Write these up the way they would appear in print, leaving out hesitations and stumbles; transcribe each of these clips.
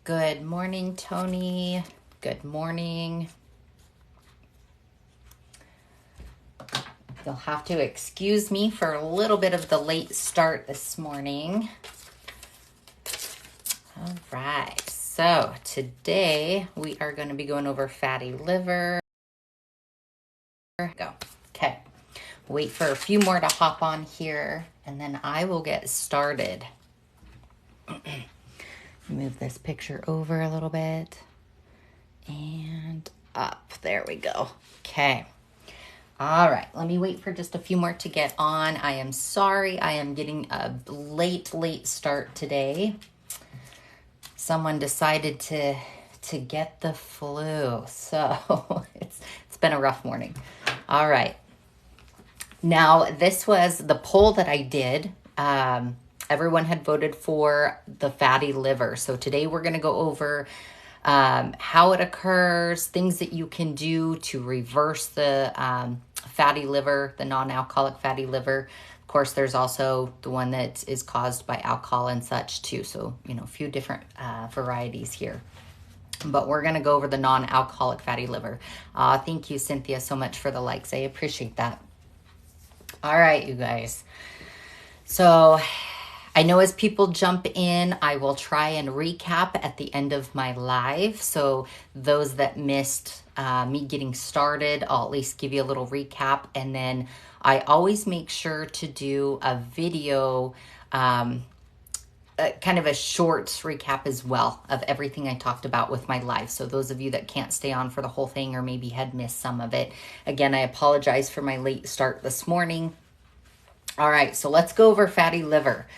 Good morning, Tony. Good morning. You'll have to excuse me for a little bit of the late start this morning. All right, so today we are going to be going over fatty liver. Go. Okay, wait for a few more to hop on here, and then I will get started. Move this picture over a little bit and up. There we go. Okay. All right. Let me wait for just a few more to get on. I am sorry. I am getting a late start today. Someone decided to get the flu. So it's been a rough morning. All right. Now, this was the poll that I did. Everyone had voted for the fatty liver. So today we're going to go over how it occurs, things that you can do to reverse the fatty liver, the non-alcoholic fatty liver. Of course, there's also the one that is caused by alcohol and such too. So, a few different varieties here. But we're going to go over the non-alcoholic fatty liver. Thank you, Cynthia, so much for the likes. I appreciate that. All right, you guys. So I know as people jump in, I will try and recap at the end of my live. So those that missed me getting started, I'll at least give you a little recap. And then I always make sure to do a video, kind of a short recap as well of everything I talked about with my live. So those of you that can't stay on for the whole thing or maybe had missed some of it, again, I apologize for my late start this morning. All right, so let's go over fatty liver.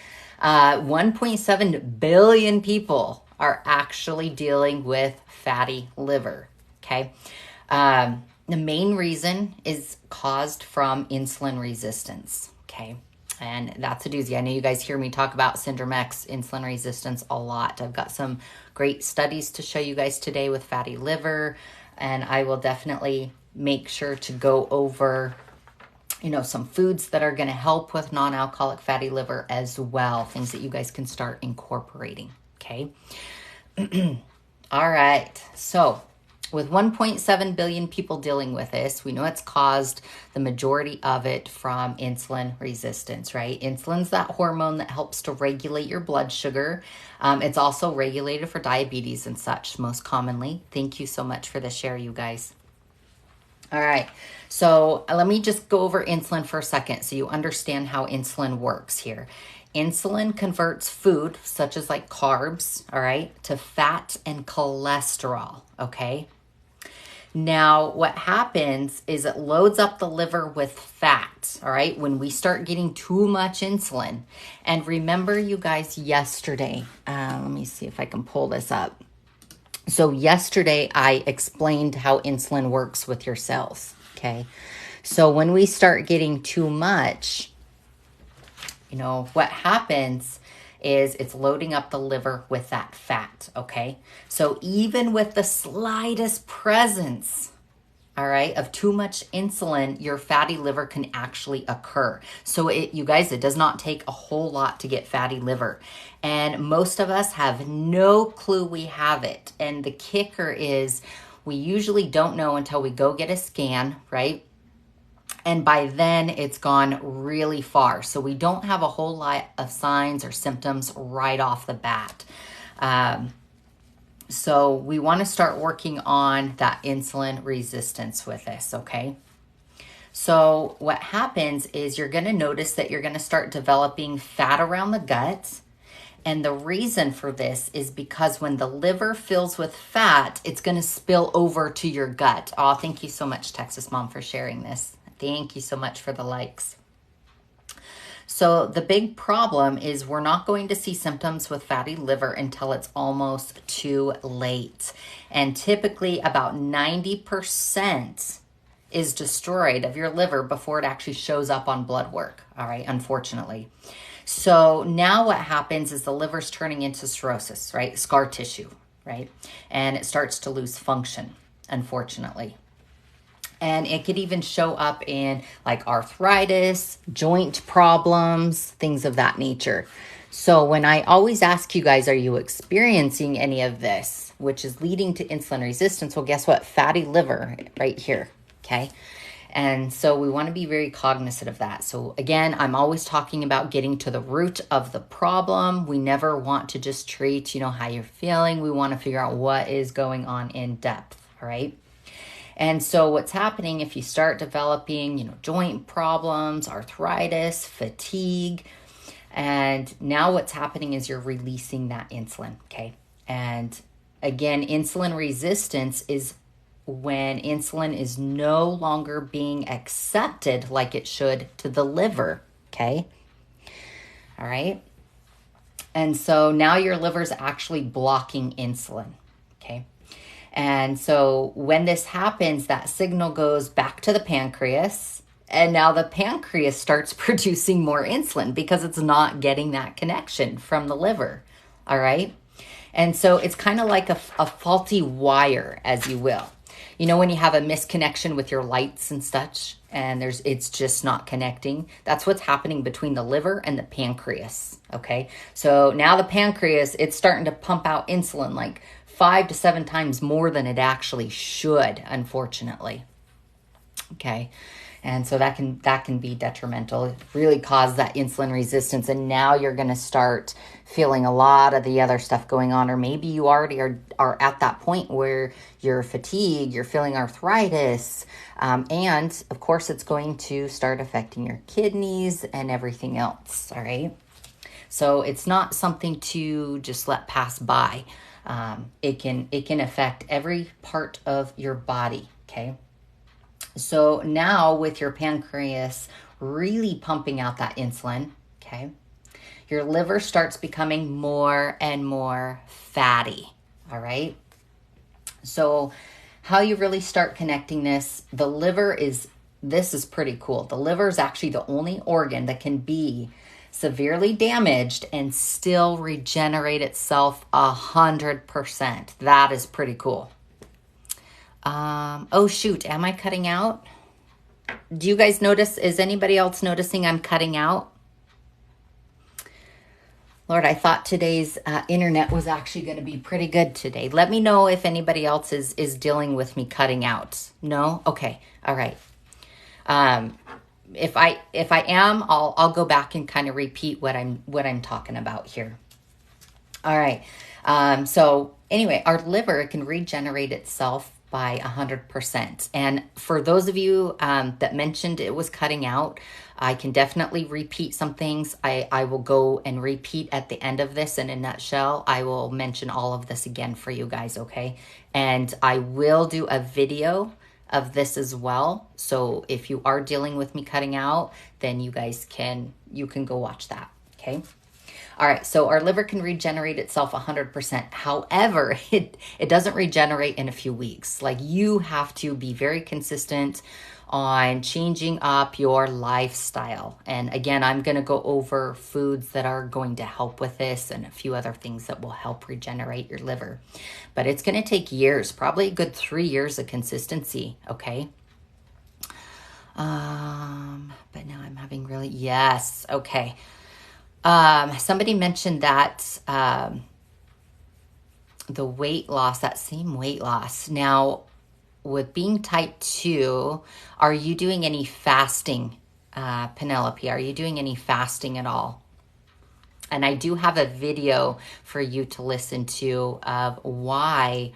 1.7 billion people are actually dealing with fatty liver, okay? The main reason is caused from insulin resistance, okay? And that's a doozy. I know you guys hear me talk about Syndrome X, insulin resistance a lot. I've got some great studies to show you guys today with fatty liver, and I will definitely make sure to go over some foods that are going to help with non-alcoholic fatty liver as well, things that you guys can start incorporating, okay? All right, so with 1.7 billion people dealing with this, we know it's caused the majority of it from insulin resistance, right? Insulin's that hormone that helps to regulate your blood sugar. It's also regulated for diabetes and such, most commonly. Thank you so much for the share, you guys. All right, so let me just go over insulin for a second so you understand how insulin works here. Insulin converts food, such as like carbs, all right, to fat and cholesterol, okay? Now, what happens is it loads up the liver with fat, all right, when we start getting too much insulin. And remember, you guys, yesterday, let me see if I can pull this up. So yesterday I explained how insulin works with your cells, okay? So when we start getting too much, what happens is it's loading up the liver with that fat, okay? So even with the slightest presence, all right, of too much insulin, your fatty liver can actually occur. So you guys, it does not take a whole lot to get fatty liver. And most of us have no clue we have it. And the kicker is we usually don't know until we go get a scan, right? And by then it's gone really far. So we don't have a whole lot of signs or symptoms right off the bat. So we want to start working on that insulin resistance with this, okay? So what happens is you're going to notice that you're going to start developing fat around the gut. And the reason for this is because when the liver fills with fat, it's going to spill over to your gut. Oh, thank you so much, Texas Mom, for sharing this. Thank you so much for the likes. So the big problem is we're not going to see symptoms with fatty liver until it's almost too late. And typically about 90% is destroyed of your liver before it actually shows up on blood work, all right, unfortunately. So now what happens is the liver's turning into cirrhosis, right, scar tissue, right, and it starts to lose function, unfortunately. And it could even show up in like arthritis, joint problems, things of that nature. So when I always ask you guys, are you experiencing any of this, which is leading to insulin resistance? Well, guess what? Fatty liver right here. Okay. And so we want to be very cognizant of that. So again, I'm always talking about getting to the root of the problem. We never want to just treat, how you're feeling. We want to figure out what is going on in depth. All right. And so what's happening if you start developing, joint problems, arthritis, fatigue, and now what's happening is you're releasing that insulin, okay? And again, insulin resistance is when insulin is no longer being accepted like it should to the liver, okay? All right? And so now your liver's actually blocking insulin, okay? And so when this happens, that signal goes back to the pancreas. And now the pancreas starts producing more insulin because it's not getting that connection from the liver. All right. And so it's kind of like a faulty wire, as you will. When you have a misconnection with your lights and such, and it's just not connecting, that's what's happening between the liver and the pancreas. Okay. So now the pancreas, it's starting to pump out insulin like 5 to 7 times more than it actually should, unfortunately. Okay. And so that can be detrimental. It really cause that insulin resistance. And now you're going to start feeling a lot of the other stuff going on. Or maybe you already are at that point where you're fatigued, you're feeling arthritis. And of course, it's going to start affecting your kidneys and everything else. All right. So it's not something to just let pass by. It can affect every part of your body. Okay. So now with your pancreas really pumping out that insulin, okay, your liver starts becoming more and more fatty, all right? So how you really start connecting this, this is pretty cool. The liver is actually the only organ that can be severely damaged and still regenerate itself 100%. That is pretty cool. Oh shoot, am I cutting out? Do you guys notice, is anybody else noticing I'm cutting out? Lord, I thought today's internet was actually going to be pretty good today. Let me know if anybody else is dealing with me cutting out. No? Okay. All right. If I am, I'll go back and kind of repeat what I'm talking about here. All right. So anyway, our liver can regenerate itself by 100%. And for those of you that mentioned it was cutting out, I can definitely repeat some things. I will go and repeat at the end of this in a nutshell. I will mention all of this again for you guys, okay? And I will do a video of this as well. So if you are dealing with me cutting out, then you can go watch that, okay? All right, so our liver can regenerate itself 100%. However, it doesn't regenerate in a few weeks. Like, you have to be very consistent on changing up your lifestyle. And again, I'm going to go over foods that are going to help with this and a few other things that will help regenerate your liver. But it's going to take years, probably a good 3 years of consistency, okay? But now I'm having yes, okay. Somebody mentioned that the weight loss, that same weight loss. Now, with being type 2, are you doing any fasting, Penelope? Are you doing any fasting at all? And I do have a video for you to listen to of why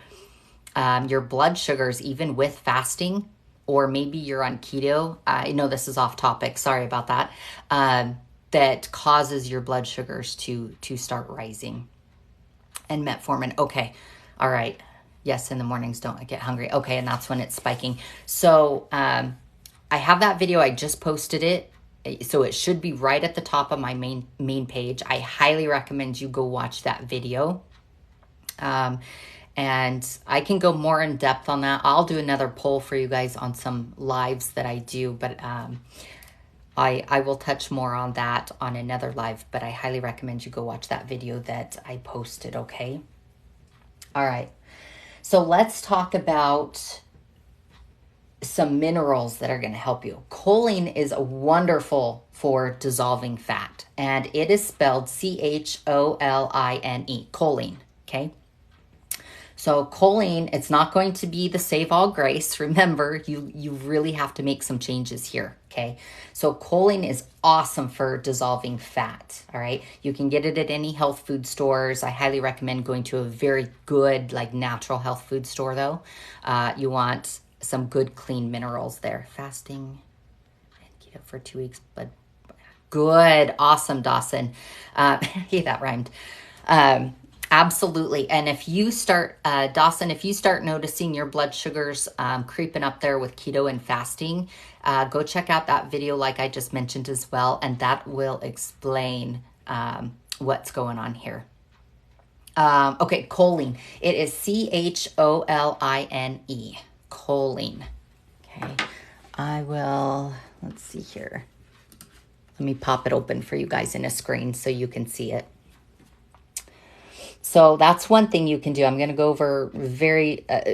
your blood sugars, even with fasting, or maybe you're on keto. I know this is off topic. Sorry about that. That causes your blood sugars to start rising. And metformin. Okay. All right. Yes, in the mornings, don't I get hungry? Okay, and that's when it's spiking. So I have that video. I just posted it. So it should be right at the top of my main page. I highly recommend you go watch that video. And I can go more in depth on that. I'll do another poll for you guys on some lives that I do, but I will touch more on that on another live, but I highly recommend you go watch that video that I posted, okay? All right. So let's talk about some minerals that are going to help you. Choline is wonderful for dissolving fat, and it is spelled Choline, choline, okay? So choline, it's not going to be the save all grace. Remember, you really have to make some changes here, okay? So choline is awesome for dissolving fat, all right? You can get it at any health food stores. I highly recommend going to a very good, like natural health food store though. You want some good clean minerals there. Fasting and keto for 2 weeks, but good. Awesome, Dawson. Hey, that rhymed. Absolutely. And if you start, Dawson, if you start noticing your blood sugars creeping up there with keto and fasting, go check out that video like I just mentioned as well. And that will explain what's going on here. Okay, choline. It is Choline. Choline. Okay. Let's see here. Let me pop it open for you guys in a screen so you can see it. So that's one thing you can do. I'm going to go over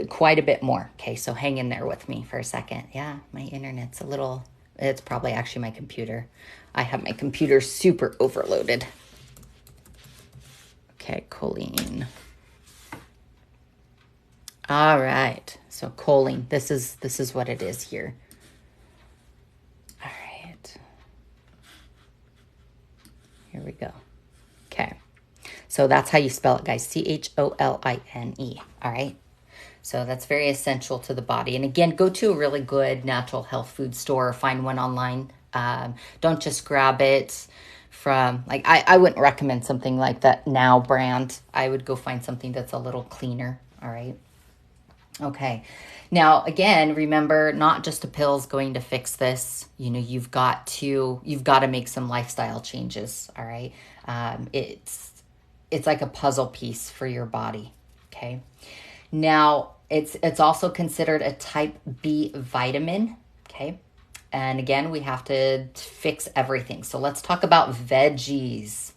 quite a bit more. Okay, so hang in there with me for a second. Yeah, my internet's it's probably actually my computer. I have my computer super overloaded. Okay, choline. All right, so choline, this is what it is here. All right, here we go. Okay. So that's how you spell it, guys. Choline. All right. So that's very essential to the body. And again, go to a really good natural health food store. Find one online. Don't just grab it from, like, I wouldn't recommend something like that Now brand. I would go find something that's a little cleaner. All right. Okay. Now, again, remember, not just a pill is going to fix this. You know, you've got to make some lifestyle changes. All right. It's like a puzzle piece for your body, okay? Now, it's also considered a type B vitamin, okay? And again, we have to fix everything. So let's talk about veggies.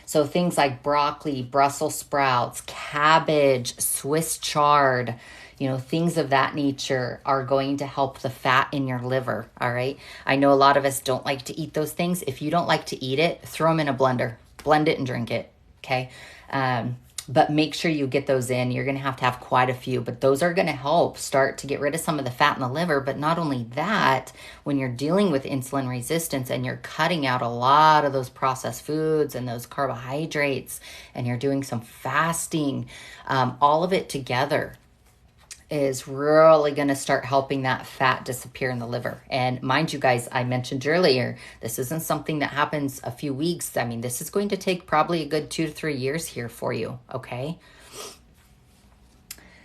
So things like broccoli, Brussels sprouts, cabbage, Swiss chard, things of that nature are going to help the fat in your liver, all right? I know a lot of us don't like to eat those things. If you don't like to eat it, throw them in a blender, blend it and drink it. Okay. But make sure you get those in. You're going to have quite a few, but those are going to help start to get rid of some of the fat in the liver. But not only that, when you're dealing with insulin resistance and you're cutting out a lot of those processed foods and those carbohydrates, and you're doing some fasting, all of it together is really going to start helping that fat disappear in the liver. And mind you guys, I mentioned earlier, this isn't something that happens a few weeks. I mean, this is going to take probably a good 2 to 3 years here for you, okay?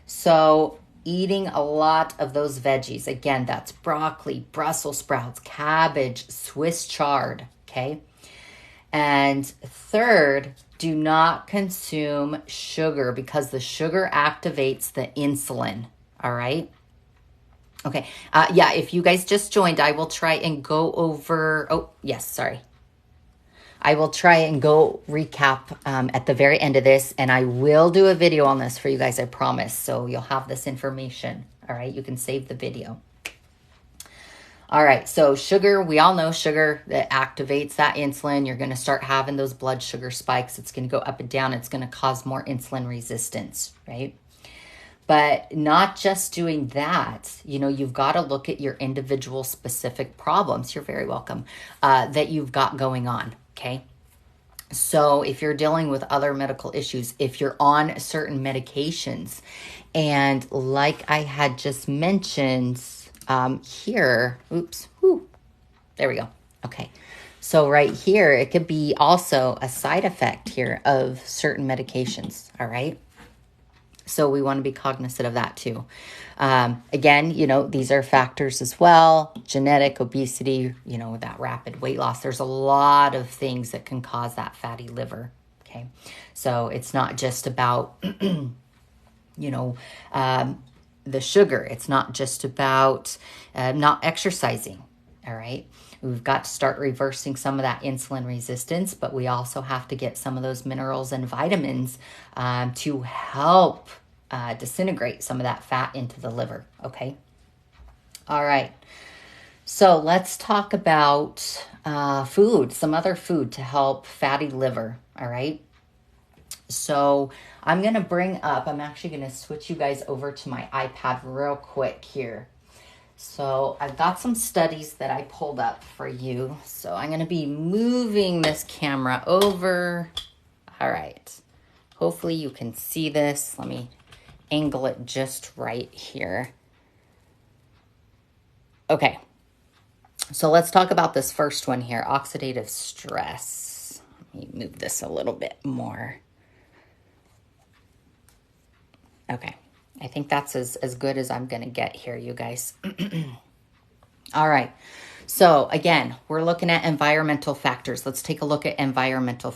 So eating a lot of those veggies, again, that's broccoli, Brussels sprouts, cabbage, Swiss chard, okay? And third, do not consume sugar because the sugar activates the insulin. All right. Okay. Yeah. If you guys just joined, I will try and go over. Oh, yes. Sorry. I will try and go recap at the very end of this, and I will do a video on this for you guys. I promise. So you'll have this information. All right. You can save the video. All right. So sugar, we all know sugar that activates that insulin. You're going to start having those blood sugar spikes. It's going to go up and down. It's going to cause more insulin resistance, right? But not just doing that, you've got to look at your individual specific problems. You're very welcome, that you've got going on, okay? So if you're dealing with other medical issues, if you're on certain medications, and like I had just mentioned here, there we go. Okay. So right here, it could be also a side effect here of certain medications, all right? So we want to be cognizant of that too. Again, these are factors as well. Genetic, obesity, that rapid weight loss. There's a lot of things that can cause that fatty liver. Okay. So it's not just about, the sugar. It's not just about not exercising. All right. We've got to start reversing some of that insulin resistance, but we also have to get some of those minerals and vitamins to help disintegrate some of that fat into the liver, okay? All right. So let's talk about food, some other food to help fatty liver. All right. So I'm going to I'm actually going to switch you guys over to my iPad real quick here. So I've got some studies that I pulled up for you. So I'm going to be moving this camera over. All right. Hopefully you can see this. Let me angle it just right here. Okay. So let's talk about this first one here, oxidative stress. Let me move this a little bit more. Okay. I think that's as good as I'm going to get here, you guys. All right. So again, we're looking at environmental factors. Let's take a look at environmental.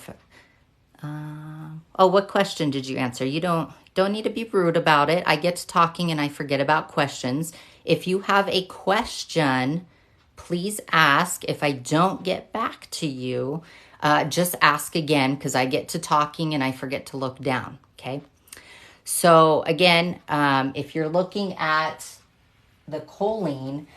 Oh, what question did you answer? You don't need to be rude about it. I get to talking and I forget about questions. If you have a question, please ask. If I don't get back to you, just ask again because I get to talking and I forget to look down. Okay. So again, if you're looking at the choline,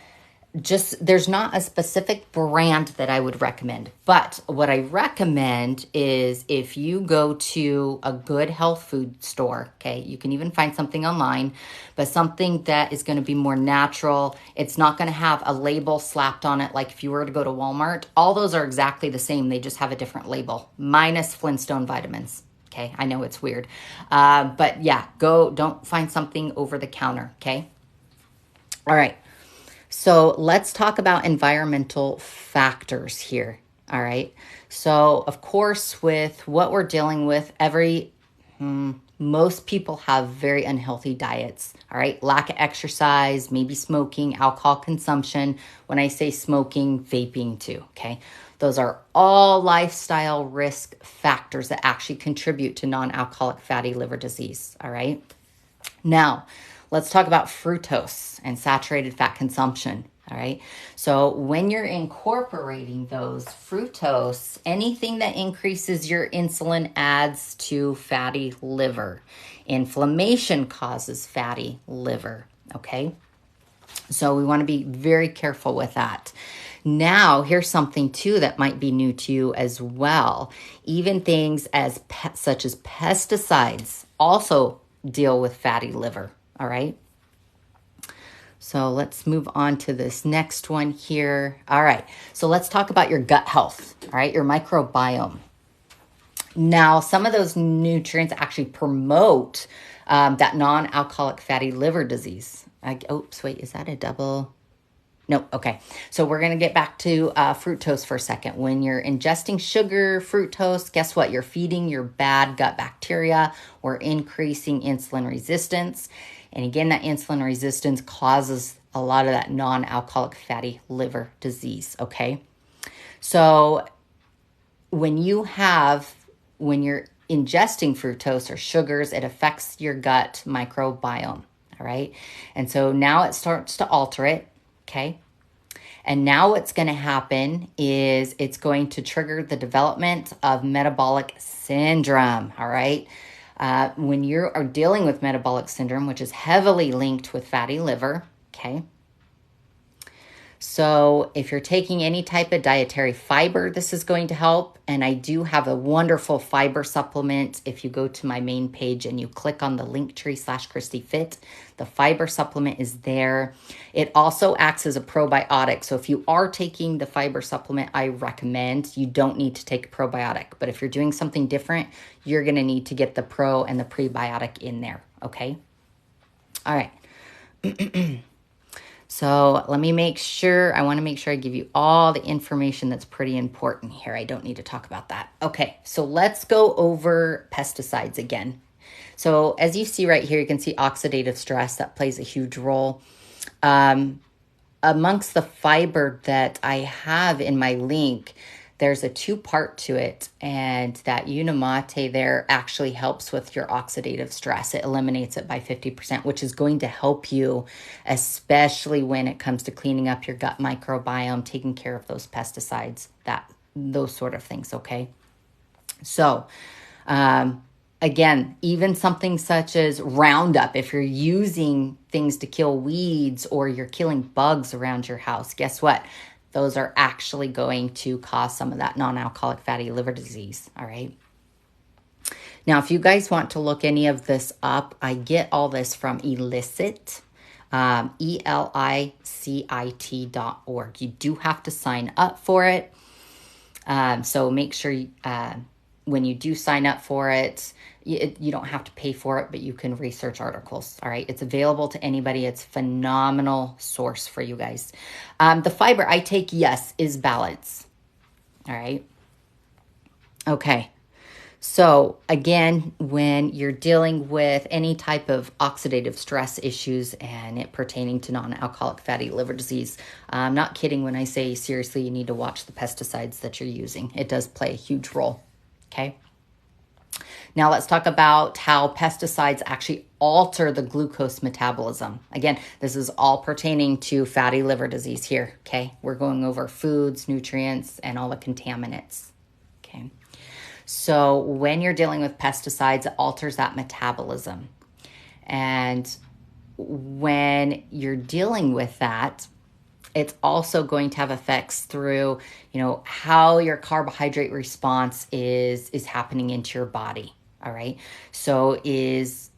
there's not a specific brand that I would recommend, but what I recommend is if you go to a good health food store, okay, you can even find something online, but something that is going to be more natural. It's not going to have a label slapped on it. Like if you were to go to Walmart, all those are exactly the same. They just have a different label, minus Flintstone vitamins. Okay, I know it's weird, but yeah, don't find something over the counter, okay? All right. So let's talk about environmental factors here. All right. So of course, with what we're dealing with, most people have very unhealthy diets. All right. Lack of exercise, maybe smoking, alcohol consumption. When I say smoking, vaping too. Okay. Those are all lifestyle risk factors that actually contribute to non-alcoholic fatty liver disease. All right. Now, let's talk about fructose and saturated fat consumption. All right. So when you're incorporating those fructose, anything that increases your insulin adds to fatty liver. Inflammation causes fatty liver. Okay. So we want to be very careful with that. Now, here's something too that might be new to you as well. Even things such as pesticides also deal with fatty liver. All right. So let's move on to this next one here. All right. So let's talk about your gut health. All right. Your microbiome. Now, some of those nutrients actually promote that non-alcoholic fatty liver disease. Oops, wait, is that a double? No, okay. So we're going to get back to fructose for a second. When you're ingesting sugar, fructose, guess what? You're feeding your bad gut bacteria or increasing insulin resistance. And again, that insulin resistance causes a lot of that non-alcoholic fatty liver disease, okay? So when you're ingesting fructose or sugars, it affects your gut microbiome, all right? And so now it starts to alter it, okay? And now what's going to happen is it's going to trigger the development of metabolic syndrome, all right? When you are dealing with metabolic syndrome, which is heavily linked with fatty liver, okay? So if you're taking any type of dietary fiber, this is going to help. And I do have a wonderful fiber supplement. If you go to my main page and you click on the Linktree/ChristyFit, the fiber supplement is there. It also acts as a probiotic. So if you are taking the fiber supplement, I recommend you don't need to take a probiotic. But if you're doing something different, you're going to need to get the pro and the prebiotic in there. Okay. All right. So let me I want to make sure I give you all the information that's pretty important here. I don't need to talk about that. Okay, so let's go over pesticides again. So as you see right here, you can see oxidative stress. That plays a huge role. Amongst the fiber that I have in my link, there's a 2-part to it, and that Unimate there actually helps with your oxidative stress. It eliminates it by 50%, which is going to help you, especially when it comes to cleaning up your gut microbiome, taking care of those pesticides, those sort of things, okay? So Again, even something such as Roundup, if you're using things to kill weeds or you're killing bugs around your house, guess what? Those are actually going to cause some of that non-alcoholic fatty liver disease, all right? Now, if you guys want to look any of this up, I get all this from Elicit, ELICIT.org. You do have to sign up for it. So make sure when you do sign up for it, you don't have to pay for it, but you can research articles. All right. It's available to anybody. It's a phenomenal source for you guys. The fiber I take, yes, is balance. All right. Okay. So again, when you're dealing with any type of oxidative stress issues and it pertaining to non-alcoholic fatty liver disease, I'm not kidding when I say seriously, you need to watch the pesticides that you're using. It does play a huge role. Okay. Now let's talk about how pesticides actually alter the glucose metabolism. Again, this is all pertaining to fatty liver disease here. Okay. We're going over foods, nutrients, and all the contaminants. Okay. So when you're dealing with pesticides, it alters that metabolism. And when you're dealing with that, it's also going to have effects through, how your carbohydrate response is happening into your body. All right. So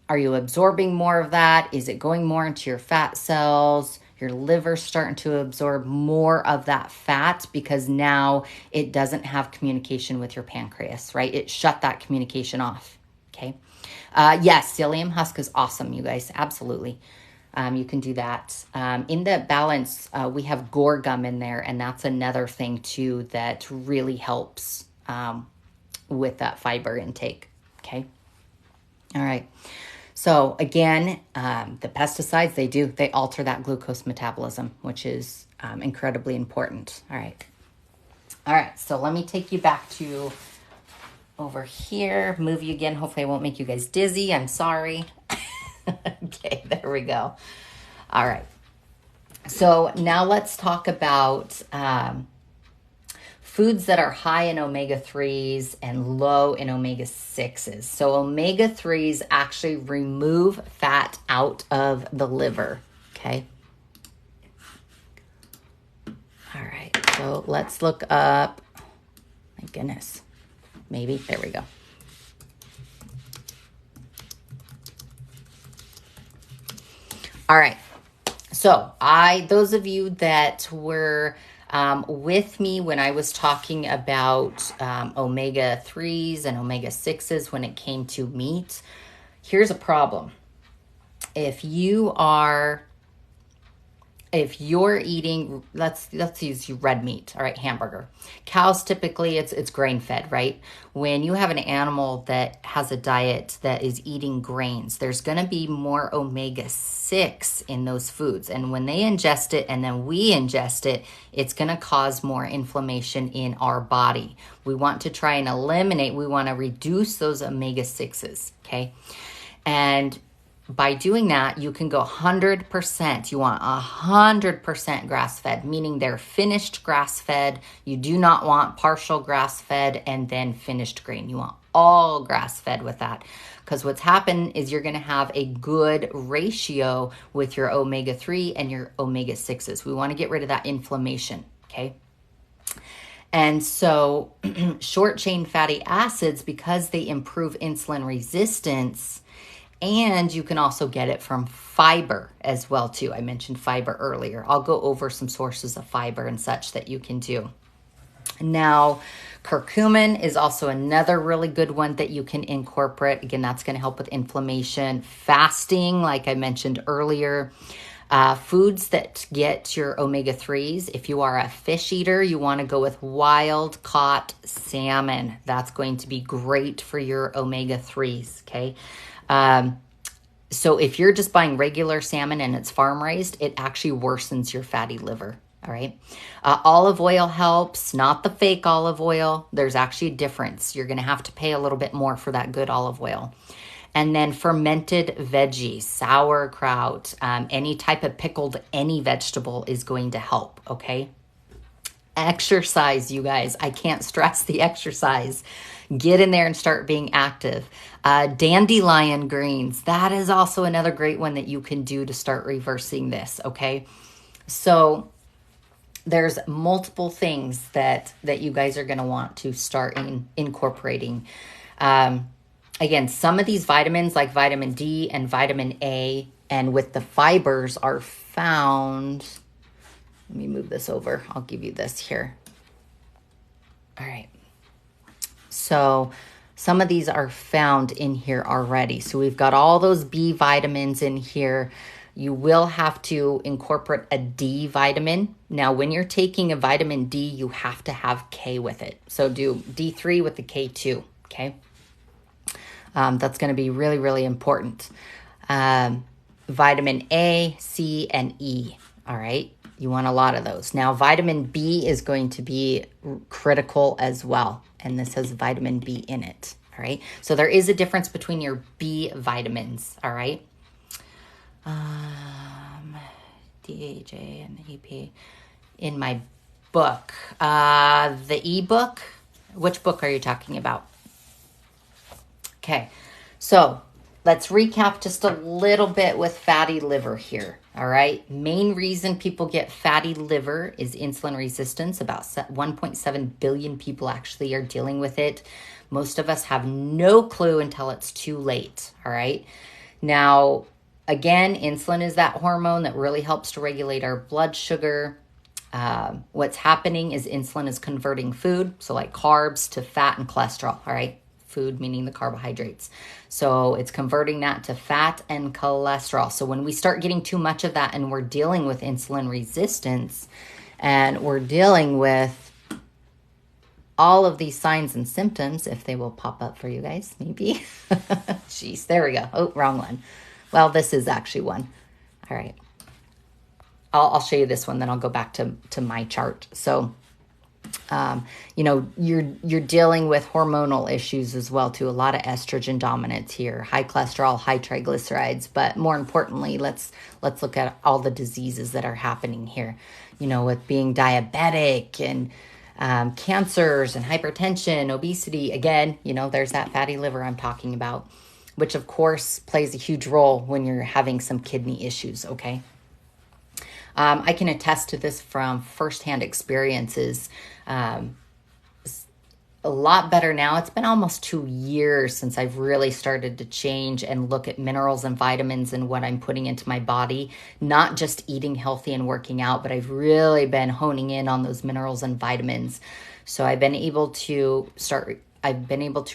are you absorbing more of that? Is it going more into your fat cells? Your liver's starting to absorb more of that fat because now it doesn't have communication with your pancreas, right? It shut that communication off. Okay. Yes, psyllium husk is awesome, you guys. Absolutely. You can do that. In the balance, we have gore gum in there, and that's another thing too that really helps with that fiber intake. Okay. All right. So again, the pesticides, they alter that glucose metabolism, which is incredibly important. All right. All right. So let me take you back to over here, move you again. Hopefully I won't make you guys dizzy. I'm sorry. Okay, there we go. All right. So now let's talk about foods that are high in omega-3s and low in omega-6s. So omega-3s actually remove fat out of the liver, okay? All right, so let's look up, my goodness, maybe, there we go. All right, so those of you that were with me when I was talking about omega-3s and omega-6s when it came to meat, here's a problem. If you're eating, let's use red meat, all right, hamburger. Cows, typically it's grain fed, right? When you have an animal that has a diet that is eating grains, there's going to be more omega-6 in those foods. And when they ingest it and then we ingest it, it's going to cause more inflammation in our body. We want to try and we want to reduce those omega-6s, okay? And by doing that, you can go 100%. You want 100% grass-fed, meaning they're finished grass-fed. You do not want partial grass-fed and then finished grain. You want all grass-fed with that. Because what's happened is you're going to have a good ratio with your omega-3 and your omega-6s. We want to get rid of that inflammation, okay? And so short-chain fatty acids, because they improve insulin resistance, and you can also get it from fiber as well, too. I mentioned fiber earlier. I'll go over some sources of fiber and such that you can do. Now, curcumin is also another really good one that you can incorporate. Again, that's going to help with inflammation. Fasting, like I mentioned earlier. Foods that get your omega-3s. If you are a fish eater, you want to go with wild-caught salmon. That's going to be great for your omega-3s, okay? So if you're just buying regular salmon and it's farm raised, it actually worsens your fatty liver. All right. Olive oil helps, not the fake olive oil. There's actually a difference. You're going to have to pay a little bit more for that good olive oil. And then fermented veggies, sauerkraut, any type of pickled, any vegetable is going to help. Okay. Exercise, you guys. I can't stress the exercise. Get in there and start being active. Dandelion greens. That is also another great one that you can do to start reversing this, okay? So there's multiple things that you guys are going to want to start incorporating. Again, some of these vitamins like vitamin D and vitamin A and with the fibers are found. Let me move this over. I'll give you this here. All right. So some of these are found in here already. So we've got all those B vitamins in here. You will have to incorporate a D vitamin. Now, when you're taking a vitamin D, you have to have K with it. So do D3 with the K2, okay? That's going to be really, really important. Vitamin A, C, and E, all right? You want a lot of those. Now, vitamin B is going to be critical as well, and this has vitamin B in it, all right? So there is a difference between your B vitamins, all right? DHA and EP in my book. The e-book, which book are you talking about? Okay, so let's recap just a little bit with fatty liver here, all right? Main reason people get fatty liver is insulin resistance. About 1.7 billion people actually are dealing with it. Most of us have no clue until it's too late, all right? Now, again, insulin is that hormone that really helps to regulate our blood sugar. What's happening is insulin is converting food, so like carbs to fat and cholesterol, all right? Food meaning the carbohydrates. So it's converting that to fat and cholesterol. So when we start getting too much of that and we're dealing with insulin resistance and we're dealing with all of these signs and symptoms, if they will pop up for you guys, maybe. Jeez, there we go. Oh, wrong one. Well, this is actually one. All right. I'll show you this one, then I'll go back to my chart. So, you're dealing with hormonal issues as well too. A lot of estrogen dominance here, high cholesterol, high triglycerides, but more importantly, let's look at all the diseases that are happening here, with being diabetic and cancers and hypertension, obesity. Again, there's that fatty liver I'm talking about, which of course plays a huge role when you're having some kidney issues, okay? I can attest to this from firsthand experiences. A lot better now. It's been almost 2 years since I've really started to change and look at minerals and vitamins and what I'm putting into my body. Not just eating healthy and working out, but I've really been honing in on those minerals and vitamins. So I've been able to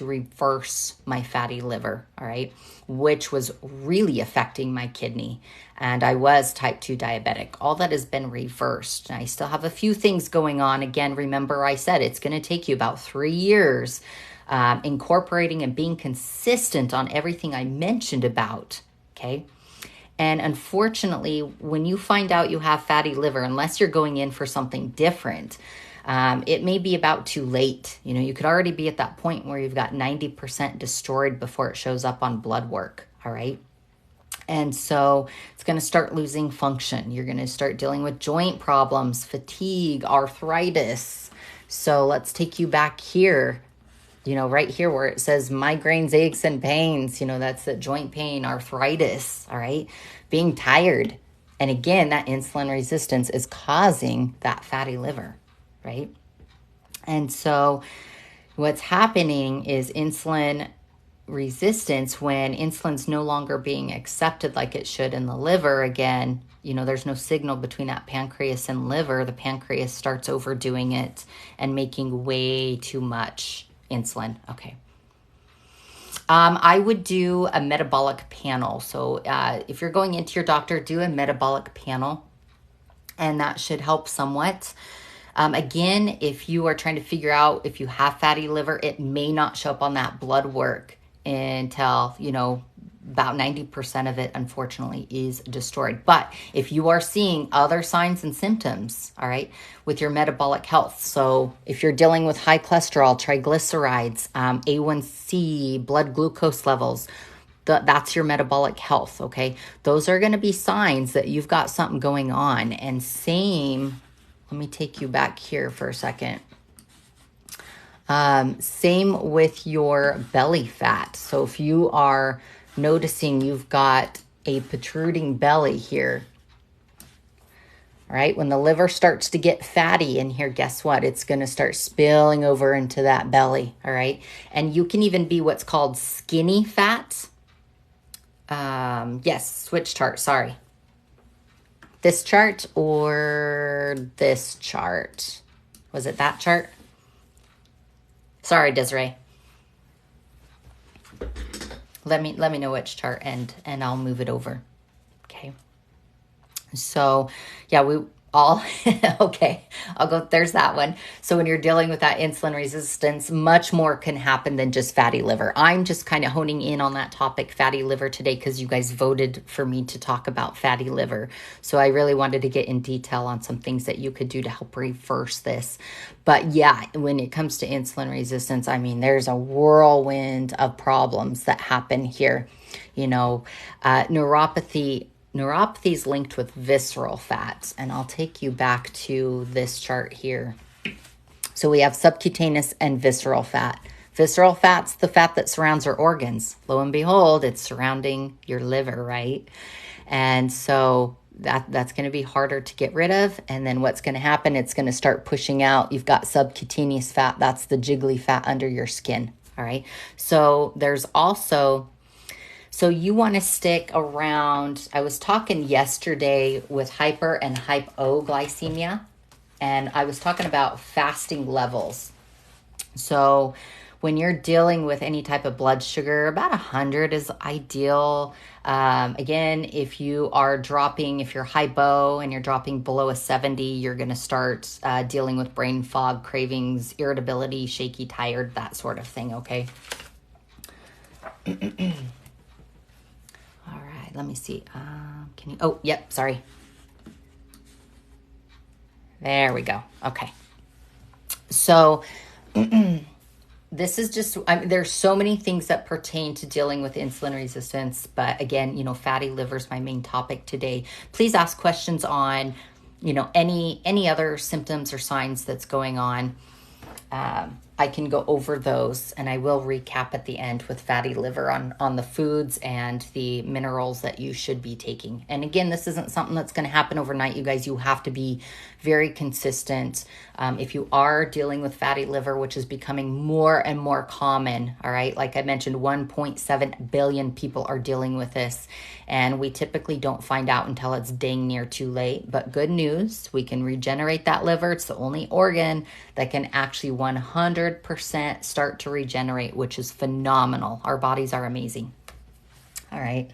reverse my fatty liver, all right, which was really affecting my kidney. And I was type 2 diabetic. All that has been reversed. I still have a few things going on. Again, remember I said it's going to take you about 3 years incorporating and being consistent on everything I mentioned about, okay? And unfortunately, when you find out you have fatty liver, unless you're going in for something different, it may be about too late. You could already be at that point where you've got 90% destroyed before it shows up on blood work, all right? And so it's going to start losing function. You're going to start dealing with joint problems, fatigue, arthritis. So let's take you back here, right here where it says migraines, aches, and pains. That's the joint pain, arthritis, all right? Being tired. And again, that insulin resistance is causing that fatty liver, right? And so what's happening is insulin resistance, when insulin's no longer being accepted like it should in the liver, again, there's no signal between that pancreas and liver. The pancreas starts overdoing it and making way too much insulin. Okay. I would do a metabolic panel. So if you're going into your doctor, do a metabolic panel, and that should help somewhat. Again, if you are trying to figure out if you have fatty liver, it may not show up on that blood work until, about 90% of it, unfortunately, is destroyed. But if you are seeing other signs and symptoms, all right, with your metabolic health, so if you're dealing with high cholesterol, triglycerides, A1C, blood glucose levels, that's your metabolic health, okay? Those are going to be signs that you've got something going on. And same let me take you back here for a second. Same with your belly fat. So if you are noticing you've got a protruding belly here, all right, when the liver starts to get fatty in here, guess what? It's going to start spilling over into that belly, all right? And you can even be what's called skinny fat. Yes, switch chart, sorry. This chart or this chart? Was it that chart? Sorry, Desiree. Let me know which chart and I'll move it over. Okay. So, yeah, we all, okay, I'll go, there's that one. So when you're dealing with that insulin resistance, much more can happen than just fatty liver. I'm just kind of honing in on that topic, fatty liver, today, because you guys voted for me to talk about fatty liver. So I really wanted to get in detail on some things that you could do to help reverse this. But yeah, when it comes to insulin resistance, I mean, there's a whirlwind of problems that happen here. You know, neuropathy is linked with visceral fats, and I'll take you back to this chart here. So we have subcutaneous and visceral fat. Visceral fat's the fat that surrounds our organs. Lo and behold, it's surrounding your liver, right? And so that's going to be harder to get rid of. And then what's going to happen, it's going to start pushing out. You've got subcutaneous fat. That's the jiggly fat under your skin, all right? So there's also... So you want to stick around, I was talking yesterday with hyper and hypoglycemia, and I was talking about fasting levels. So when you're dealing with any type of blood sugar, about 100 is ideal. Again, if you're hypo and you're dropping below a 70, you're going to start dealing with brain fog, cravings, irritability, shaky, tired, that sort of thing, okay? All right, let me see. Yep, sorry. There we go. Okay. So this is just, there's so many things that pertain to dealing with insulin resistance. But again, you know, fatty liver is my main topic today. Please ask questions on, you know, any other symptoms or signs that's going on. I can go over those, and I will recap at the end with fatty liver on the foods and the minerals that you should be taking. And again, this isn't something that's going to happen overnight, you guys. You have to be very consistent. If you are dealing with fatty liver, which is becoming more and more common, all right, like I mentioned, 1.7 billion people are dealing with this, and we typically don't find out until it's dang near too late. But good news, we can regenerate that liver. It's the only organ that can actually 100% start to regenerate, which is phenomenal. Our bodies are amazing. All right.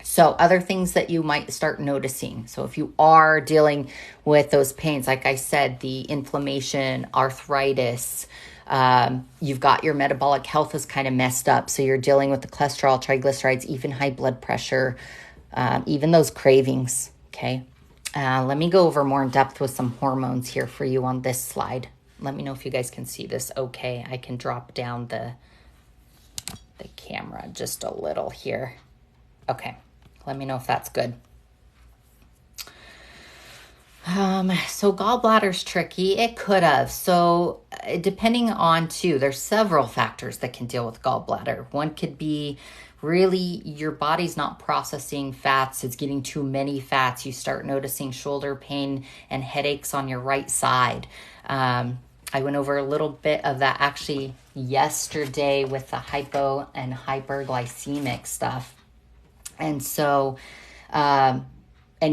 So other things that you might start noticing. So if you are dealing with those pains, like I said, the inflammation, arthritis, you've got your metabolic health is kind of messed up. So you're dealing with the cholesterol, triglycerides, even high blood pressure, even those cravings. Okay. Let me go over more in depth with some hormones here for you on this slide. Let me know if you guys can see this okay. I can drop down the camera just a little here. Okay. Let me know if that's good. So gallbladder's tricky. It could have. So depending on there's several factors that can deal with gallbladder. One could be really your body's not processing fats. It's getting too many fats. You start noticing shoulder pain and headaches on your right side. I went over a little bit of that actually yesterday with the hypo and hyperglycemic stuff. And so, and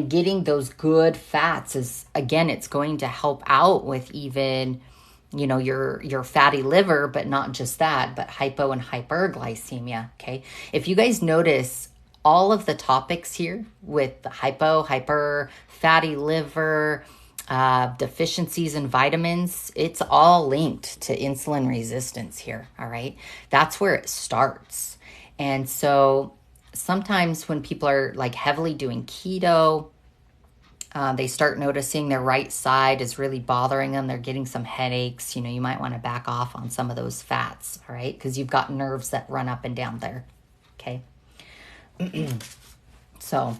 getting those good fats is, again, it's going to help out with even, you know, your fatty liver, but not just that, but hypo and hyperglycemia. Okay. If you guys notice all of the topics here with the hyper, fatty liver, deficiencies in vitamins, it's all linked to insulin resistance here. All right. That's where it starts. And so sometimes when people are like heavily doing keto, they start noticing their right side is really bothering them. They're getting some headaches. You know, you might want to back off on some of those fats, all right? Because you've got nerves that run up and down there, okay? So